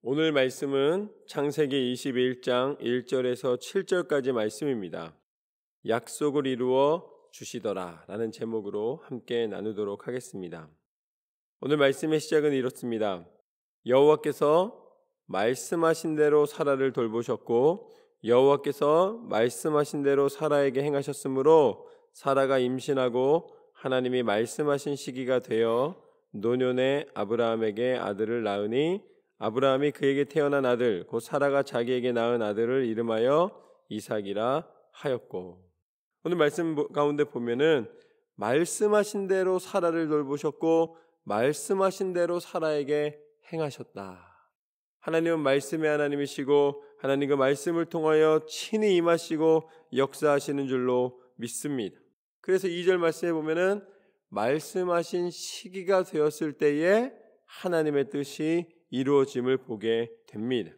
오늘 말씀은 창세기 21장 1절에서 7절까지 말씀입니다. 약속을 이루어 주시더라 라는 제목으로 함께 나누도록 하겠습니다. 오늘 말씀의 시작은 이렇습니다. 여호와께서 말씀하신 대로 사라를 돌보셨고 여호와께서 말씀하신 대로 사라에게 행하셨으므로 사라가 임신하고 하나님이 말씀하신 시기가 되어 노년에 아브라함에게 아들을 낳으니 아브라함이 그에게 태어난 아들 곧 사라가 자기에게 낳은 아들을 이름하여 이삭이라 하였고. 오늘 말씀 가운데 보면은 말씀하신 대로 사라를 돌보셨고 말씀하신 대로 사라에게 행하셨다. 하나님은 말씀의 하나님이시고 하나님 그 말씀을 통하여 친히 임하시고 역사하시는 줄로 믿습니다. 그래서 2절 말씀에 보면은 말씀하신 시기가 되었을 때에 하나님의 뜻이 이루어짐을 보게 됩니다.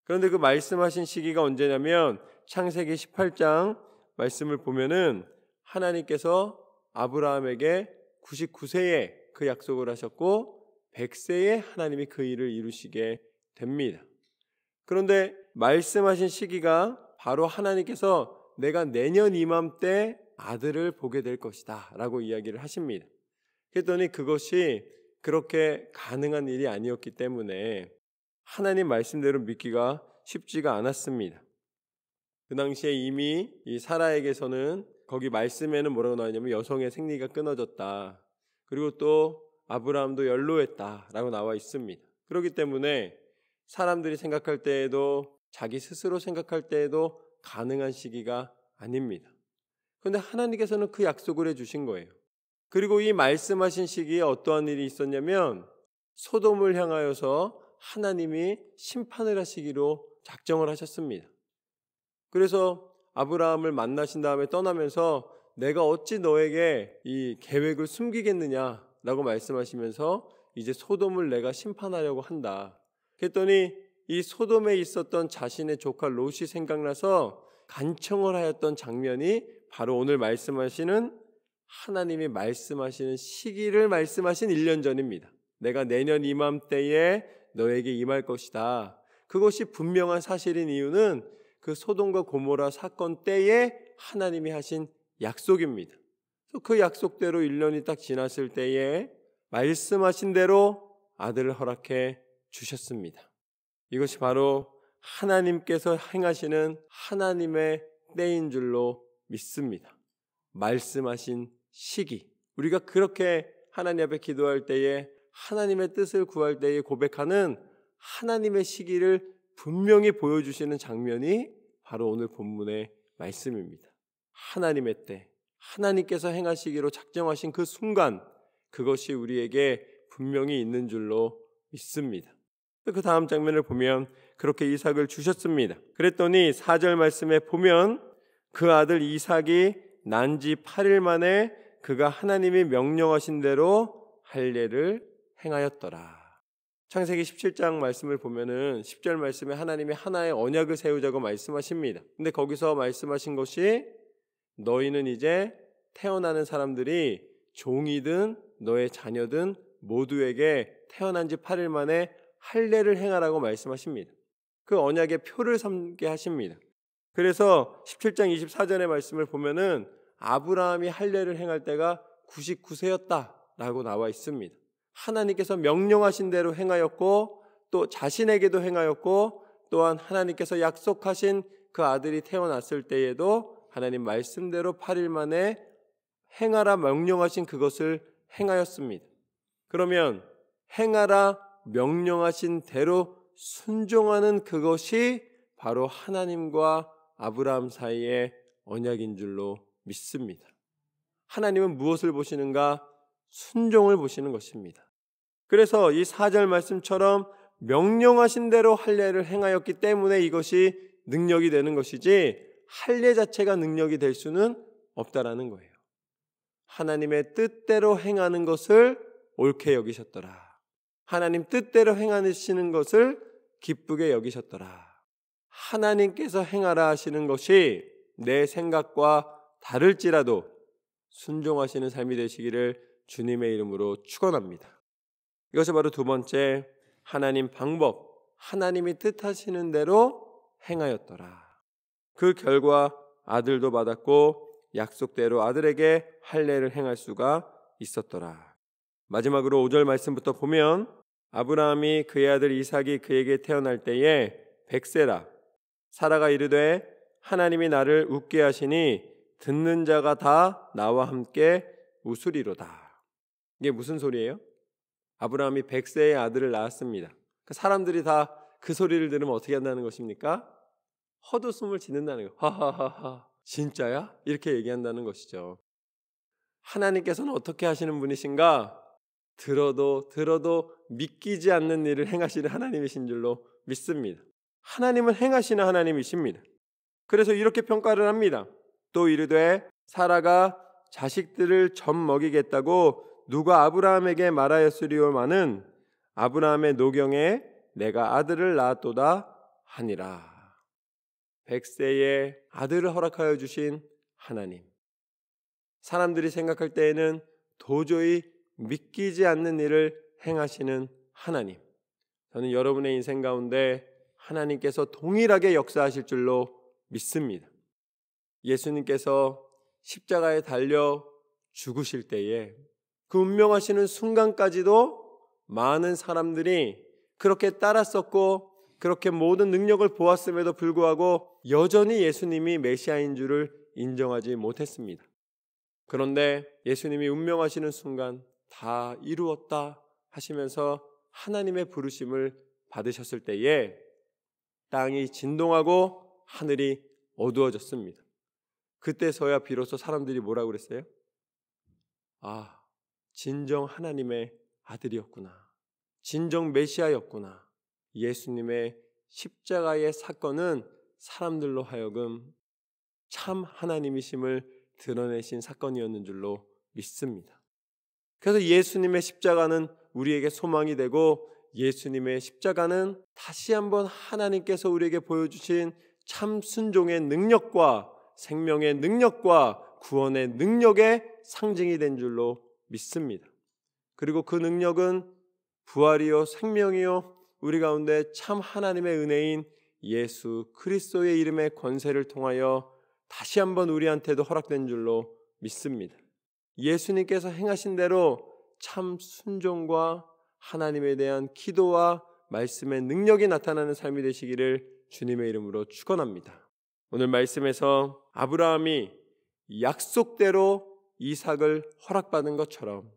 그런데 그 말씀하신 시기가 언제냐면 창세기 18장 말씀을 보면은 하나님께서 아브라함에게 99세에 그 약속을 하셨고 100세에 하나님이 그 일을 이루시게 됩니다. 그런데 말씀하신 시기가 바로 하나님께서 내가 내년 이맘때 아들을 보게 될 것이다 라고 이야기를 하십니다. 그랬더니 그것이 그렇게 가능한 일이 아니었기 때문에 하나님 말씀대로 믿기가 쉽지가 않았습니다. 그 당시에 이미 이 사라에게서는 거기 말씀에는 뭐라고 나오냐면 여성의 생리가 끊어졌다. 그리고 또 아브라함도 연로했다라고 나와 있습니다. 그렇기 때문에 사람들이 생각할 때에도 자기 스스로 생각할 때에도 가능한 시기가 아닙니다. 그런데 하나님께서는 그 약속을 해주신 거예요. 그리고 이 말씀하신 시기에 어떠한 일이 있었냐면 소돔을 향하여서 하나님이 심판을 하시기로 작정을 하셨습니다. 그래서 아브라함을 만나신 다음에 떠나면서 내가 어찌 너에게 이 계획을 숨기겠느냐라고 말씀하시면서 이제 소돔을 내가 심판하려고 한다. 그랬더니 이 소돔에 있었던 자신의 조카 롯이 생각나서 간청을 하였던 장면이 바로 오늘 말씀하시는 하나님이 말씀하시는 시기를 말씀하신 1년 전입니다. 내가 내년 이맘때에 너에게 임할 것이다. 그것이 분명한 사실인 이유는 그 소돔과 고모라 사건 때에 하나님이 하신 약속입니다. 그 약속대로 1년이 딱 지났을 때에 말씀하신 대로 아들을 허락해 주셨습니다. 이것이 바로 하나님께서 행하시는 하나님의 때인 줄로 믿습니다. 말씀하신 시기. 우리가 그렇게 하나님 앞에 기도할 때에 하나님의 뜻을 구할 때에 고백하는 하나님의 시기를 분명히 보여주시는 장면이 바로 오늘 본문의 말씀입니다. 하나님의 때, 하나님께서 행하시기로 작정하신 그 순간, 그것이 우리에게 분명히 있는 줄로 믿습니다. 그 다음 장면을 보면 그렇게 이삭을 주셨습니다. 그랬더니 4절 말씀에 보면 그 아들 이삭이 난 지 8일 만에 그가 하나님이 명령하신 대로 할례를 행하였더라. 창세기 17장 말씀을 보면은 10절 말씀에 하나님이 하나의 언약을 세우자고 말씀하십니다. 근데 거기서 말씀하신 것이 너희는 이제 태어나는 사람들이 종이든 너의 자녀든 모두에게 태어난 지 8일 만에 할례를 행하라고 말씀하십니다. 그 언약의 표를 삼게 하십니다. 그래서 17장 24절의 말씀을 보면은 아브라함이 할례를 행할 때가 99세였다라고 나와 있습니다. 하나님께서 명령하신 대로 행하였고 또 자신에게도 행하였고 또한 하나님께서 약속하신 그 아들이 태어났을 때에도 하나님 말씀대로 8일 만에 행하라 명령하신 그것을 행하였습니다. 그러면 행하라 명령하신 대로 순종하는 그것이 바로 하나님과 아브라함 사이의 언약인 줄로 믿습니다. 하나님은 무엇을 보시는가? 순종을 보시는 것입니다. 그래서 이 4절 말씀처럼 명령하신 대로 할례를 행하였기 때문에 이것이 능력이 되는 것이지 할례 자체가 능력이 될 수는 없다라는 거예요. 하나님의 뜻대로 행하는 것을 옳게 여기셨더라. 하나님 뜻대로 행하시는 것을 기쁘게 여기셨더라. 하나님께서 행하라 하시는 것이 내 생각과 다를지라도 순종하시는 삶이 되시기를 주님의 이름으로 축원합니다. 이것이 바로 두 번째 하나님 방법, 하나님이 뜻하시는 대로 행하였더라. 그 결과 아들도 받았고 약속대로 아들에게 할례를 행할 수가 있었더라. 마지막으로 5절 말씀부터 보면 아브라함이 그의 아들 이삭이 그에게 태어날 때에 100세라. 사라가 이르되 하나님이 나를 웃게 하시니 듣는 자가 다 나와 함께 웃으리로다. 이게 무슨 소리예요? 아브라함이 100세의 아들을 낳았습니다. 사람들이 다 그 소리를 들으면 어떻게 한다는 것입니까? 헛웃음을 짓는다는 거예요. 하하하하, 진짜야? 이렇게 얘기한다는 것이죠. 하나님께서는 어떻게 하시는 분이신가? 들어도 믿기지 않는 일을 행하시는 하나님이신 줄로 믿습니다. 하나님은 행하시는 하나님이십니다. 그래서 이렇게 평가를 합니다. 또 이르되 사라가 자식들을 젖 먹이겠다고 누가 아브라함에게 말하였으리오마는 아브라함의 노경에 내가 아들을 낳았도다 하니라. 100세의 아들을 허락하여 주신 하나님. 사람들이 생각할 때에는 도저히 믿기지 않는 일을 행하시는 하나님. 저는 여러분의 인생 가운데 하나님께서 동일하게 역사하실 줄로 믿습니다. 예수님께서 십자가에 달려 죽으실 때에 그 운명하시는 순간까지도 많은 사람들이 그렇게 따랐었고 그렇게 모든 능력을 보았음에도 불구하고 여전히 예수님이 메시아인 줄을 인정하지 못했습니다. 그런데 예수님이 운명하시는 순간 다 이루었다 하시면서 하나님의 부르심을 받으셨을 때에 땅이 진동하고 하늘이 어두워졌습니다. 그때서야 비로소 사람들이 뭐라고 그랬어요? 아, 진정 하나님의 아들이었구나. 진정 메시아였구나. 예수님의 십자가의 사건은 사람들로 하여금 참 하나님이심을 드러내신 사건이었는 줄로 믿습니다. 그래서 예수님의 십자가는 우리에게 소망이 되고 예수님의 십자가는 다시 한번 하나님께서 우리에게 보여주신 참 순종의 능력과 생명의 능력과 구원의 능력의 상징이 된 줄로 믿습니다. 그리고 그 능력은 부활이요 생명이요 우리 가운데 참 하나님의 은혜인 예수 그리스도의 이름의 권세를 통하여 다시 한번 우리한테도 허락된 줄로 믿습니다. 예수님께서 행하신 대로 참 순종과 하나님에 대한 기도와 말씀의 능력이 나타나는 삶이 되시기를 주님의 이름으로 축원합니다. 오늘 말씀에서 아브라함이 약속대로 이삭을 허락받은 것처럼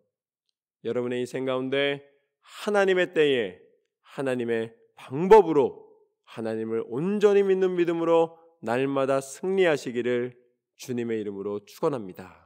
여러분의 인생 가운데 하나님의 때에 하나님의 방법으로 하나님을 온전히 믿는 믿음으로 날마다 승리하시기를 주님의 이름으로 축원합니다.